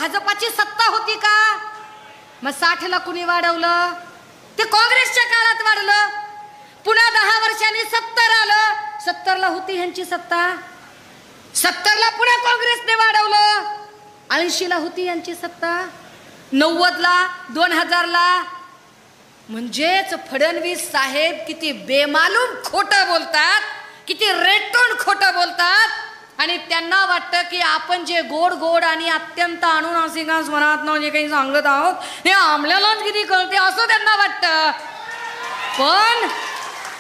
भाजपाची सत्ता होती का? मग 60ला कुणी वाढवलं? ते काँग्रेसच्या काळात वाढलं. पुन्हा 10 वर्षांनी 70 आलं. 70ला होती ह्यांची सत्ता. 70ला पुन्हा काँग्रेसने वाढवलं. 80ला होती यांची सत्ता. 90ला 2000ला. म्हणजेच फडणवीस साहेब किती बेमालूम खोटं बोलतात, किती रेटून खोटं बोलतात. आणि त्यांना वाटतं की आपण जे गोड गोड आणि अत्यंत अनुनासिका स्वरात जे काही सांगत आहोत हे आमल्यालाच किती कळते असं त्यांना वाटतं. पण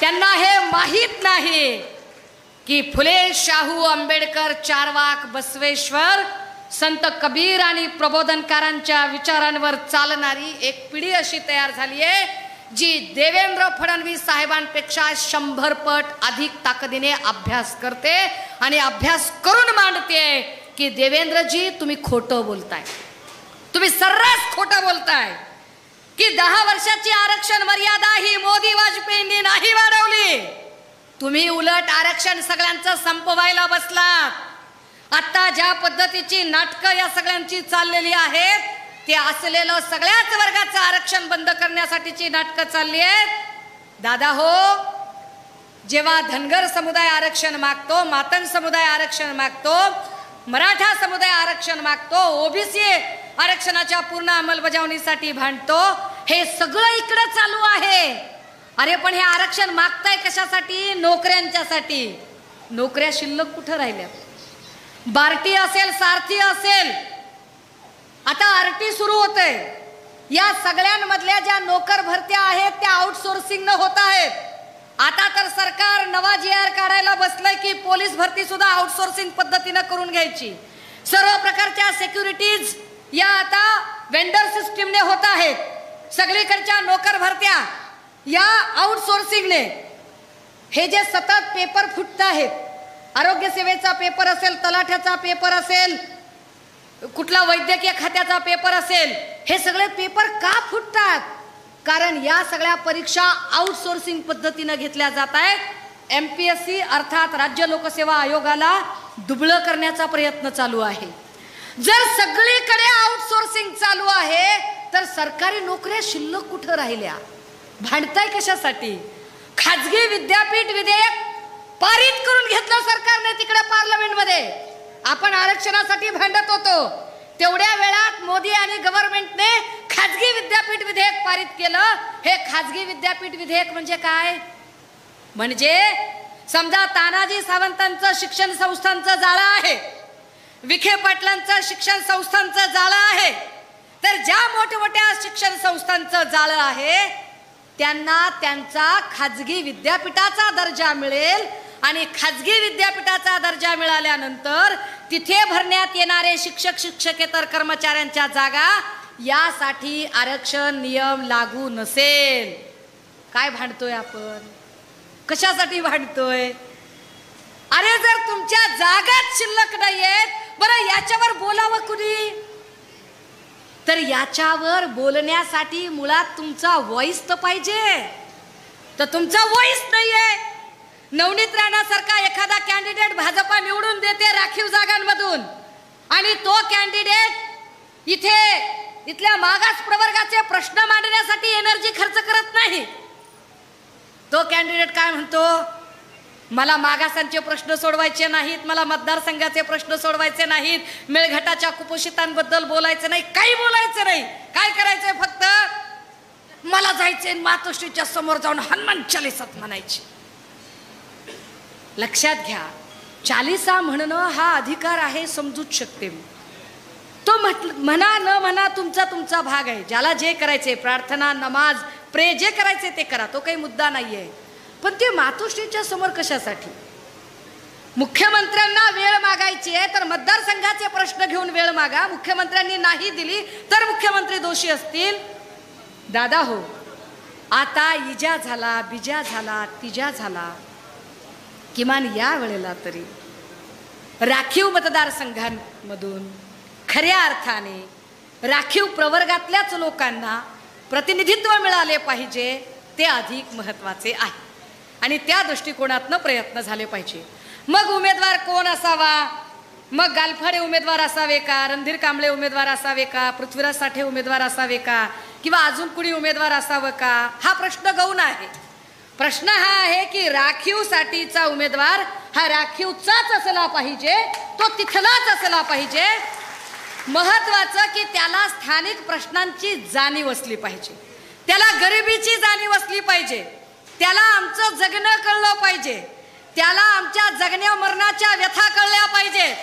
त्यांना हे माहीत नाही की फुले, शाहू, आंबेडकर, चारवाक, बसवेश्वर, संत कबीर आणि प्रबोधनकारांच्या विचारांवर चालणारी एक पिढी अशी तयार झाली आहे जी देवेंद्र फडणवीस साहेबांपेक्षा 100 पट अधिक ताकदीने अभ्यास करते आणि अभ्यास करून मांडते की देवेंद्रजी तुम्ही खोटं बोलताय, तुम्ही सर्रास खोटं बोलताय की 10 वर्षाची आरक्षण मर्यादा ही मोदी वाजपेयींनी नाही वाढवली. तुम्ही उलट आरक्षण सगळ्यांचं संपवायला बसलात. आता ज्या पद्धतीची नाटकं या सगळ्यांची चाललेली आहेत ते असलेलं सगळ्याच वर्गाचं आरक्षण बंद करण्यासाठीची नाटकं चालली आहेत. दादा हो, जेव्हा धनगर समुदाय आरक्षण मागतो, मातंग समुदाय आरक्षण मागतो, मराठा समुदाय आरक्षण मागतो, ओबीसी आरक्षणाच्या पूर्ण अंमलबजावणीसाठी भांडतो, हे सगळं इकडे चालू आहे. अरे पण हे आरक्षण मागताय कशासाठी? नोकऱ्यांच्यासाठी. नोकऱ्या शिल्लक कुठं राहिल्या? बार्टी असेल, सारथी असेल, आता आरटी सुरू होतंय. या सगळ्यांमधल्या ज्या नोकर भरत्या आहेत त्या आउटसोर्सिंग न होत आहेत. आता तर सरकार नवा GR काढायला बसलंय की पोलीस भरती सुद्धा आउटसोर्सिंग पद्धतीने करून घ्यायची. सर्व प्रकारच्या सिक्युरिटीज या आता वेंडर सिस्टीमने होत आहेत. सगळीकडच्या नोकर भरत्या या आउटसोर्सिंगने. हे जे सतत पेपर फुटत आहेत, आरोग्य सेवेचा पेपर असेल, तलाठ्याचा पेपर असेल, कुठला वैद्यकीय खात्याचा पेपर असेल, हे सगळे पेपर का फुटतात? कारण या सगळ्या परीक्षा आउटसोर्सिंग पद्धतीने घेतल्या जात आहेत. MPSC अर्थात राज्य लोकसेवा आयोगाला दुबळं करण्याचा प्रयत्न चालू आहे. जर सगळीकडे आउटसोर्सिंग चालू आहे तर सरकारी नोकऱ्या शिल्लक कुठं राहिल्या? भांडताय कशासाठी? खाजगी विद्यापीठ विधेयक पारित करून घेतलं सरकारने तिकडे पार्लमेंटमध्ये. आपण आरक्षणासाठी भांडत होतो तेवढ्या वेळात मोदी आणि गव्हर्नमेंटने खाजगी विद्यापीठ विधेयक पारित केलं. हे खाजगी विद्यापीठ विधेयक म्हणजे काय? म्हणजे समजा तानाजी सावंतांचं शिक्षण संस्थांचं जाळं आहे, विखे पाटलांचं शिक्षण संस्थांचं जाळं आहे, तर ज्या मोठमोठ्या शिक्षण संस्थांचं जाळं आहे त्यांना त्यांचा खाजगी विद्यापीठाचा दर्जा मिळेल आणि खाजगी विद्यापीठाचा दर्जा मिळाल्यानंतर तिथे भरण्यात येणारे शिक्षक, शिक्षकेतर कर्मचाऱ्यांच्या जागा यासाठी आरक्षण नियम लागू नसेल. काय भांडतोय आपण? कशासाठी भांडतोय? अरे जर तुमच्या जागाच शिल्लक नाहीयेत, बरं याच्यावर बोलावं कुणी? तर याच्यावर बोलण्यासाठी मुळात तुमचा व्हॉइस तर पाहिजे. तर तुमचा व्हॉइस नाहीये. नवनीत राणासारखा एखादा कॅन्डिडेट भाजपा निवडून देते राखीव जागांमधून आणि तो कॅन्डिडेट इथल्या मागास प्रवर्गाचे प्रश्न मांडण्यासाठी एनर्जी खर्च करत नाही. तो कॅन्डिडेट काय म्हणतो? मला मागासांचे प्रश्न सोडवायचे नाहीत, मला मतदारसंघाचे प्रश्न सोडवायचे नाहीत, मेळघाटाच्या कुपोषितांबद्दल बोलायचं नाही, काही बोलायचं नाही. काय करायचंय? फक्त मला जायचंय मातोश्रीच्या समोर जाऊन हनुमान चालीसात म्हणायची. लक्षात घ्या, चालीसा म्हणणं हा अधिकार आहे, समजूच शकते मी. तो म्हणा न म्हणा तुमचा तुमचा भाग आहे. ज्याला जे करायचे, प्रार्थना, नमाज, प्रे, जे करायचे ते करा, तो काही मुद्दा नाहीये. पण ते मातोश्रीच्या समोर कशासाठी? मुख्यमंत्र्यांना वेळ मागायची आहे तर मतदारसंघाचे प्रश्न घेऊन वेळ मागा. मुख्यमंत्र्यांनी नाही दिली तर मुख्यमंत्री दोषी असतील. दादा हो, आता इजा झाला, बिजा झाला, तिजा झाला, किमान या वेळेला तरी राखीव मतदारसंघांमधून खऱ्या अर्थाने राखीव प्रवर्गातल्याच लोकांना प्रतिनिधित्व मिळाले पाहिजे. ते अधिक महत्त्वाचे आहे आणि त्या दृष्टिकोनातून प्रयत्न झाले पाहिजे. मग उमेदवार कोण असावा? मग गालफाडे उमेदवार असावे का, रणधीर कांबळे उमेदवार असावे का, पृथ्वीराज साठे उमेदवार असावे का, किंवा अजून कुणी उमेदवार असावं का, हा प्रश्न गौण आहे. प्रश्न हा आहे की राखीवसाठीचा उमेदवार हा राखीवचाच असला पाहिजे, तो तिथलाच असला पाहिजे. महत्वाचं की त्याला स्थानिक प्रश्नांची जाणीव असली पाहिजे, त्याला गरिबीची जाणीव असली पाहिजे, त्याला आमचं जगणं कळलं पाहिजे, त्याला आमच्या जगण्या मरणाच्या व्यथा कळल्या पाहिजे.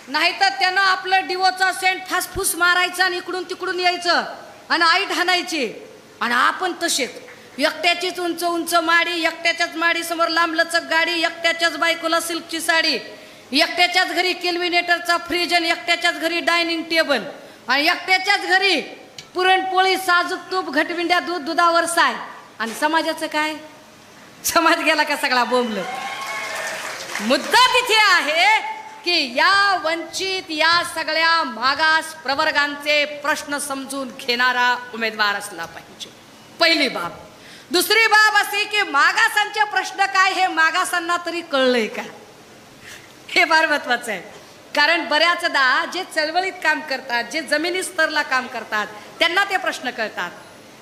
नाहीतर त्यानं आपलं डिवोचा सेंट फासफूस मारायचा आणि इकडून तिकडून यायचं आणि आईट हाणायची. आणि आपण तसेच एकट्याचीच उंच उंच माडी, एकट्याच्याच माडी समोर लांब लचक गाडी, एकट्याच्याच बायकोला सिल्कची साडी, एकट्याच्याच घरी केल्विनेटरचा फ्रीज आणि एकट्याच्याच घरी डायनिंग टेबल आणि एकट्याच्याच घरी पुरणपोळी, साजूक तूप, घटविंड्या, दूध, दुधावर साय. आणि समाजाचं काय? समाज गेला का सगळा बोंबल. मुद्दा तिथे आहे की या वंचित, या सगळ्या मागास प्रवर्गांचे प्रश्न समजून घेणारा उमेदवार असला पाहिजे. पहिली बाब. दुसरी बाब अशी की मागासांचे प्रश्न काय हे मागासांना तरी कळलंय का, हे फार महत्वाचं आहे. कारण बऱ्याचदा जे चळवळीत काम करतात, जे जमिनी स्तरला काम करतात, त्यांना ते प्रश्न कळतात.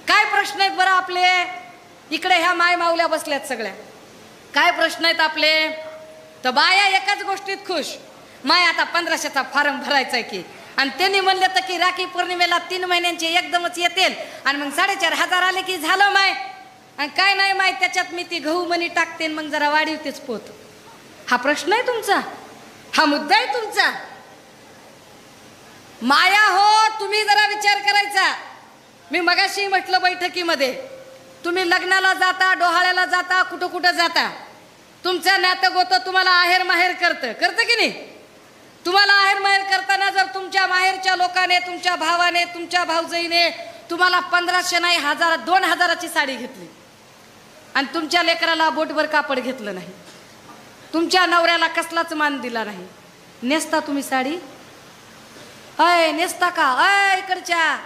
काय प्रश्न आहेत बरं आपले? इकडे ह्या माय माऊल्या बसल्यात सगळ्या. काय प्रश्न आहेत आपले? तर बाया एकाच गोष्टीत खुश, माय आता 1500चा फॉर्म भरायचा आहे की, आणि त्यांनी म्हणले तर की राखी पौर्णिमेला 3 महिन्यांचे एकदमच येतील आणि मग 4500 आले की झालं माय. आणि काय नाही माय, त्याच्यात मी ती गहू मनी टाकते मग जरा वाढवतेच पोत. हा प्रश्न आहे तुमचा, हा मुद्दा आहे तुमचा. माया हो, तुम्ही जरा विचार करायचा. मी मगाशी म्हटलं बैठकीमध्ये, तुम्ही लग्नाला जाता, डोहाळ्याला जाता, कुठं कुठं जाता, तुमचं नातं गोतं तुम्हाला आहेर माहेर करतं की नाही? तुम्हाला आहेर माहेर करताना जर तुमच्या माहेरच्या लोकांनी, तुमच्या भावाने, तुमच्या भाऊजाईने तुम्हाला 1500 नाही 1000, 2000ची साडी घेतली आणि तुमच्या लेकराला बोटभर कापड घेतलं नाही, तुमच्या नवऱ्याला कसलाच मान दिला नाही, नेसता तुम्ही साडी? अय नेसता का? अय इकडच्या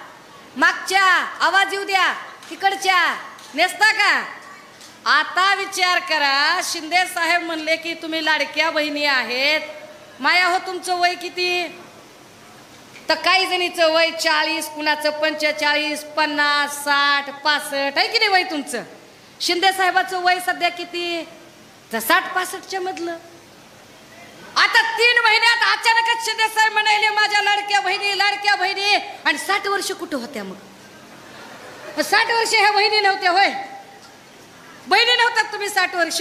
मागच्या आवाज येऊ द्या, इकडच्या नेसता का? आता विचार करा. शिंदे साहेब म्हणले की तुम्ही लाडक्या बहिणी आहेत. माया हो, तुमचं वय किती? तर काही जणीचं वय 40, कुणाचं 45, 50, 60, 65 आहे की नाही वय तुमचं? शिंदे साहेबाचं वय सध्या किती? तर 60-65च्या मधलं. आता 3 महिन्यात अचानकच शिंदे साहेब म्हणाले माझ्या लाडक्या बहिणी, लाडक्या बहिणी. आणि 60 वर्ष कुठं होत्या मग? 60 वर्ष ह्या बहिणी नव्हत्या होय? बहिणी नव्हतात तुम्ही 60 वर्ष?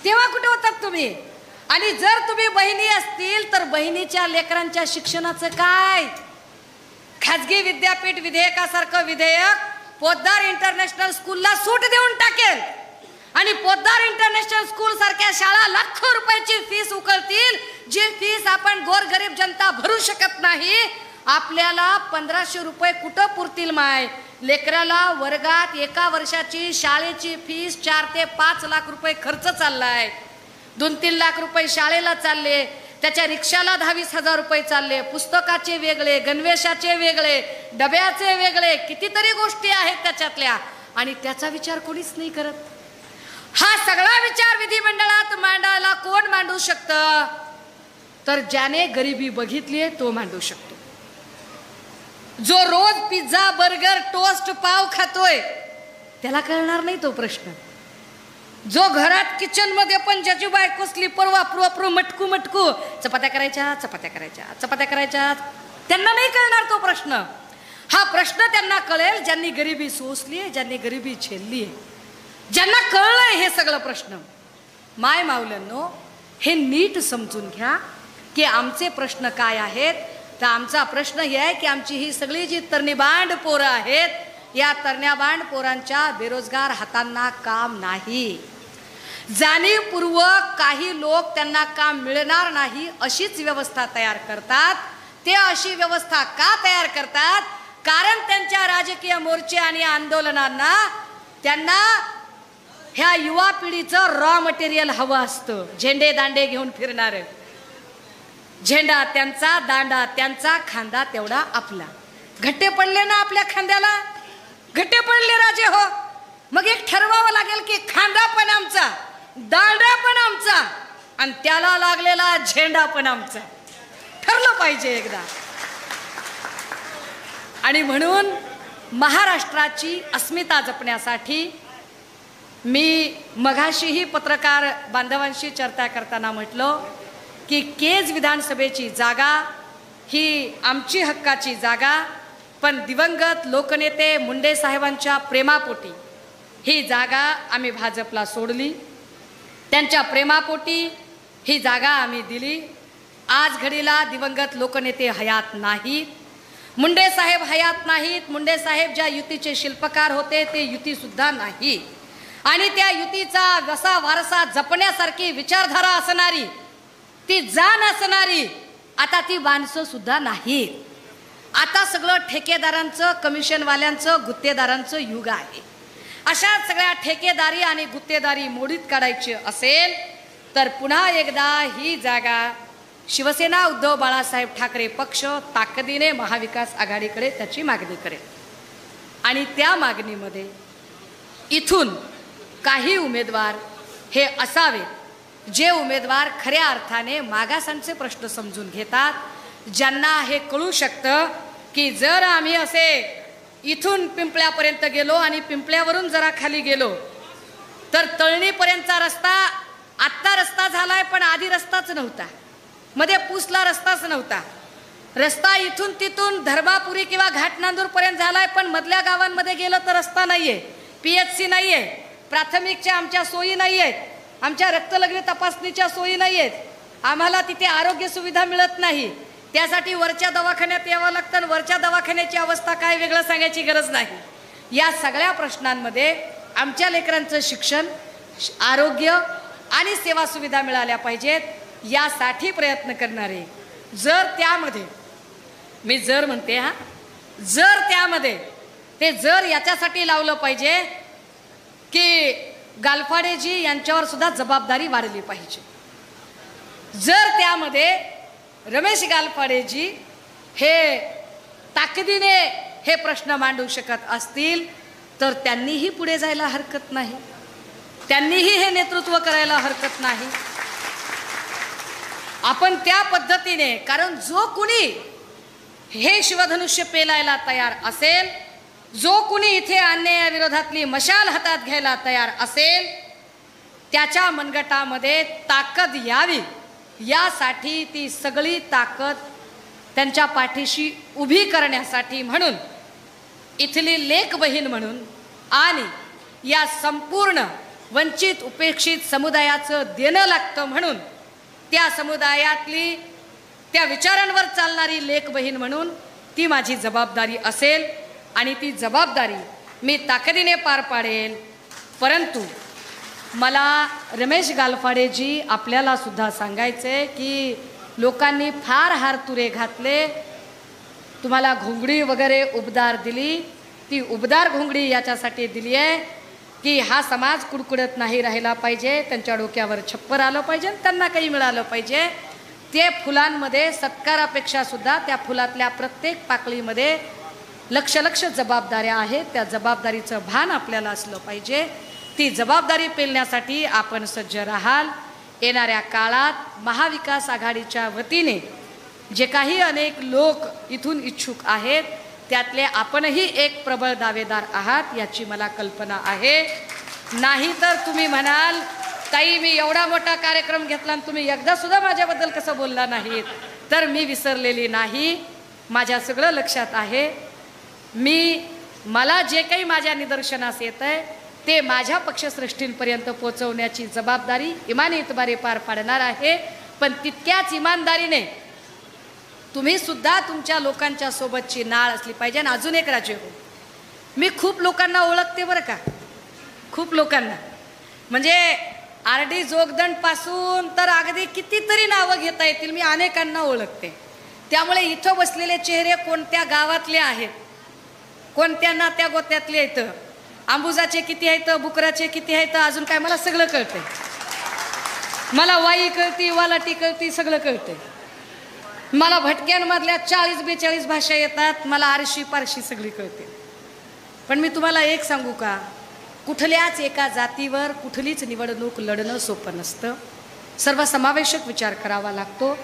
तेव्हा कुठे होतात तुम्ही? आणि जर तुम्ही बहिणी असतील तर बहिणीच्या लेकरांच्या शिक्षणाचं काय? खाजगी विद्यापीठ विधेयकासारखं विधेयक पोद्दार इंटरनॅशनल स्कूलला सूट देऊन टाकेल आणि पोद्दार इंटरनॅशनल स्कूल सारख्या शाळा लाखो रुपयाची फीस उकळतील, जी फीस आपण गोरगरीब जनता भरू शकत नाही. आपल्याला 1500 रुपये कुठं पुरतील माय? लेकराला वर्गात एका वर्षाची शाळेची फीस 4 ते 5 लाख रुपये खर्च चाललाय. 2-3 लाख रुपये शाळेला चालले, त्याच्या रिक्षाला 10-20 हजार रुपये चालले, पुस्तकाचे वेगळे, गणवेशाचे वेगळे, डब्याचे वेगळे, कितीतरी गोष्टी आहेत त्याच्यातल्या, आणि त्याचा विचार कोणीच नाही करत. हा सगळा विचार विधिमंडळात मांडायला कोण मांडू शकतं? तर ज्याने गरिबी बघितली आहे तो मांडू शकतो. जो रोज पिझ्झा, बर्गर, टोस्ट, पाव खातोय त्याला कळणार नाही तो प्रश्न. जो घरात किचन मध्ये पण ज्याची बायको स्लीपर वापरू वापरू मटकू मटकू चपात्या करायच्या, चपात्या करायच्या, चपात्या करायच्या, त्यांना नाही कळणार तो प्रश्न. हा प्रश्न त्यांना कळेल ज्यांनी गरिबी सोसली आहे, ज्यांनी गरिबी झेलली आहे, ज्यांना कळलंय हे सगळं प्रश्न. माय माऊल्यांनो, हे नीट समजून घ्या की आमचे प्रश्न काय आहेत. तर आमचा प्रश्न हे आहे की आमची ही सगळी जी तरणीबांड पोरं आहेत, या तरण्याबांड पोरांच्या बेरोजगार हातांना काम नाही. जाणीवपूर्वक काही लोक त्यांना काम मिळणार नाही अशीच व्यवस्था तयार करतात. ते अशी व्यवस्था का तयार करतात? कारण त्यांच्या राजकीय मोर्चे आणि आंदोलनांना त्यांना ह्या युवा पिढीचं रॉ मटेरियल हवं असतं. झेंडे दांडे घेऊन फिरणारे, झेंडा त्यांचा, दांडा त्यांचा, खांदा तेवढा आपला. घट्टे पडले ना आपल्या खांद्याला, घट्टे पडले राजे हो, मग एक ठरवावं लागेल की खांदा पण आमचा, दांडा पण आमचा, आणि त्याला लागलेला झेंडा पण आमचा. ठरलं पाहिजे एकदा. आणि म्हणून महाराष्ट्राची अस्मिता जपण्यासाठी मी मघाशीही पत्रकार बांधवांशी चर्चा करताना म्हटलं की केज विधानसभेची जागा ही आमची हक्काची जागा, पण दिवंगत लोकनेते मुंडे साहेबांच्या प्रेमापोटी ही जागा आम्ही भाजपला सोडली. त्यांच्या प्रेमापोटी ही जागा आम्ही दिली. आज घडीला दिवंगत लोकनेते हयात नाहीत, मुंडे साहेब हयात नाहीत. मुंडे साहेब ज्या युतीचे शिल्पकार होते ते युतीसुद्धा नाही. आणि त्या युतीचा वसा वारसा जपण्यासारखी विचारधारा असणारी, ती जाण असणारी आता ती माणसं सुद्धा नाहीत. आता सगळं ठेकेदारांचं, कमिशनवाल्यांचं, गुत्तेदारांचं युग आहे. अशा सगळ्या ठेकेदारी आणि गुत्तेदारी मोडीत काढायची असेल तर पुन्हा एकदा ही जागा शिवसेना उद्धव बाळासाहेब ठाकरे पक्ष ताकदीने महाविकास आघाडीकडे त्याची मागणी करेल. आणि त्या मागणीमध्ये इथून काही उमेदवार हे असावेत जे उमेदवार खऱ्या अर्थाने मागासांचे प्रश्न समजून घेतात, ज्यांना हे कळू शकतं की जर आम्ही असे इथून पिंपळ्यापर्यंत गेलो आणि पिंपळ्यावरून जरा खाली गेलो तर तळणीपर्यंतचा रस्ता, आत्ता रस्ता झालाय पण आधी रस्ताच नव्हता, मध्ये पूसला रस्ताच नव्हता. रस्ता इथून तिथून धर्मापुरी किंवा घाटनांदूरपर्यंत झालाय पण मधल्या गावांमध्ये गेलं तर रस्ता नाहीये, PHC नाहीये, प्राथमिकच्या आमच्या सोयी नाही आहेत, आमच्या रक्तलघवी तपासणीच्या सोयी नाही आहेत, आम्हाला तिथे आरोग्य सुविधा मिळत नाही. त्यासाठी वरच्या दवाखान्यात यावं लागतं आणि वरच्या दवाखान्याची अवस्था काय वेगळं सांगायची गरज नाही. या सगळ्या प्रश्नांमध्ये आमच्या लेकरांचं शिक्षण, आरोग्य आणि सेवा सुविधा मिळाल्या पाहिजेत यासाठी प्रयत्न करणारे. जर त्यामध्ये, मी जर म्हणते हा, जर त्यामध्ये ते जर याच्यासाठी लावलं पाहिजे की गालफाडेजी यांच्यावर सुद्धा जबाबदारी वाढली पाहिजे. जर त्यामध्ये रमेश गालफाडेजी हे ताकदीने हे प्रश्न मांडू शकत असतील तर त्यांनीही पुढे जायला हरकत नाही, त्यांनीही हे नेतृत्व करायला हरकत नाही. आपण त्या पद्धतीने, कारण जो कुणी हे शिवधनुष्य पेलायला तयार असेल, जो कुणी इथे अन्यायाविरोधातली मशाल हातात घ्यायला तयार असेल, त्याच्या मनगटामध्ये ताकद यावी यासाठी ती सगळी ताकद त्यांच्या पाठीशी उभी करण्यासाठी म्हणून इथली लेक बहीण म्हणून आणि या संपूर्ण वंचित उपेक्षित समुदायाचं देणं लागतं म्हणून त्या समुदायातली त्या विचारांवर चालणारी लेक बहीण म्हणून ती माझी जबाबदारी असेल आणि ती जबाबदारी मी ताकदीने पार पाडेल. परंतु मला रमेश गालफाडेजी आपल्याला सुद्धा सांगायचे की लोकांनी फार हारतुरे घातले, तुम्हाला घोंगडी वगैरे उबदार दिली, ती उबदार घोंगडी याच्यासाठी दिली आहे की हा समाज कुडकुडत नाही राहिला पाहिजे, त्यांच्या डोक्यावर छप्पर आलं पाहिजे, त्यांना काही मिळालं पाहिजे. ते फुलांमध्ये सत्कारापेक्षा सुद्धा त्या फुलातल्या प्रत्येक पाकळीमध्ये लक्ष लक्ष जबाबदाऱ्या आहेत, त्या जबाबदारीचं भान आपल्याला असलं पाहिजे. ती जबाबदारी पेलण्यासाठी आपण सज्ज राहाल. येणाऱ्या काळात महाविकास आघाडीच्या वतीने जे काही अनेक लोक इथून इच्छुक आहेत त्यातले आपणही एक प्रबळ दावेदार आहात याची मला कल्पना आहे. नाही तर तुम्ही म्हणाल ताई मी एवढा मोठा कार्यक्रम घेतला आणि तुम्ही एकदा सुद्धा माझ्याबद्दल कसं बोलला नाहीत. तर मी विसरलेली नाही, माझ्या सगळं लक्षात आहे. मला जे काही माझ्या निदर्शनास येत आहे ते माझ्या पक्षश्रेष्ठींपर्यंत पोहोचवण्याची जबाबदारी इमानी इतबारे पार पाडणार आहे. पण तितक्याच इमानदारीने तुम्ही सुद्धा तुमच्या लोकांच्या सोबतची नाळ असली पाहिजे. आणि अजून एक राजे हो, मी खूप लोकांना ओळखते बरं का, खूप लोकांना, म्हणजे RD जोगदंड पासून तर अगदी कितीतरी नावं घेता येतील, मी अनेकांना ओळखते. त्यामुळे इथं बसलेले चेहरे कोणत्या गावातले आहेत, कोणत्या नात्या गोत्यातले आहेत, आंबुजाचे किती आहेत, बुकराचे किती आहेत, अजून काय मला सगळं कळतंय. मला वाई कळती, वालाटी कळती, सगळं कळतंय. मला भटक्यांमधल्या 40-42 भाषा येतात, मला आरशी पारशी सगळी कळते. पण मी तुम्हाला एक सांगू का, कुठल्याच एका जातीवर कुठलीच निवडणूक लढणं सोपं नसतं. सर्वसमावेशक विचार करावा लागतो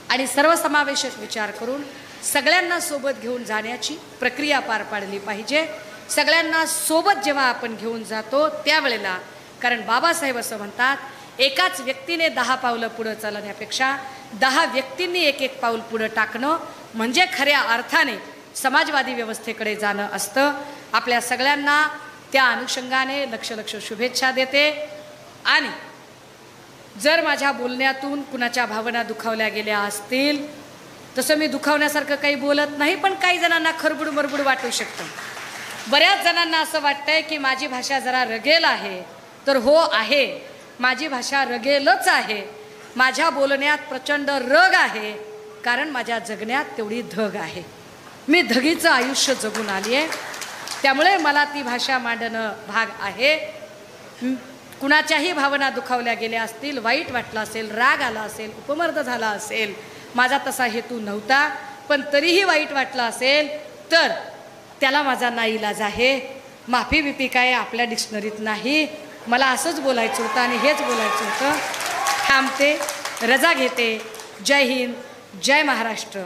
आणि सर्वसमावेशक विचार करून सगळ्यांना सोबत घेऊन जाण्याची प्रक्रिया पार पाडली पाहिजे. सगळ्यांना सोबत जेव्हा आपण घेऊन जातो त्यावेळेला, कारण बाबासाहेब असं म्हणतात, एकाच व्यक्तीने 10 पावलं पुढं चालण्यापेक्षा 10 व्यक्तींनी एक एक पाऊल पुढं टाकणं म्हणजे खऱ्या अर्थाने समाजवादी व्यवस्थेकडे जाणं असतं. आपल्या सगळ्यांना त्या अनुषंगाने लक्ष शुभेच्छा देते. आणि जर माझ्या बोलण्यातून कुणाच्या भावना दुखावल्या गेल्या असतील, तसं मी दुखावण्यासारखं काही बोलत नाही, पण काही जणांना खरबुड मरबुड वाटू शकतं. बऱ्याच जणांना असं वाटतंय की माझी भाषा जरा रगेल आहे, तर हो आहे, माझी भाषा रगेलच आहे. माझ्या बोलण्यात प्रचंड रग आहे, कारण माझ्या जगण्यात तेवढी धग आहे. मी धगीचं आयुष्य जगून आली आहे, त्यामुळे मला ती भाषा मांडणं भाग आहे. कुणाच्याही भावना दुखावल्या गेल्या असतील, वाईट वाटलं असेल, राग आला असेल, उपमर्द झाला असेल, माझा तसा हेतू नव्हता, पण तरीही वाईट वाटलं असेल तर त्याला माझा नाईलाज आहे. माफी बिफी काय आपल्या डिक्शनरीत नाही. मला असंच बोलायचं होतं आणि हेच बोलायचं होतं. थांबते, रजा घेते. जय हिंद, जय महाराष्ट्र.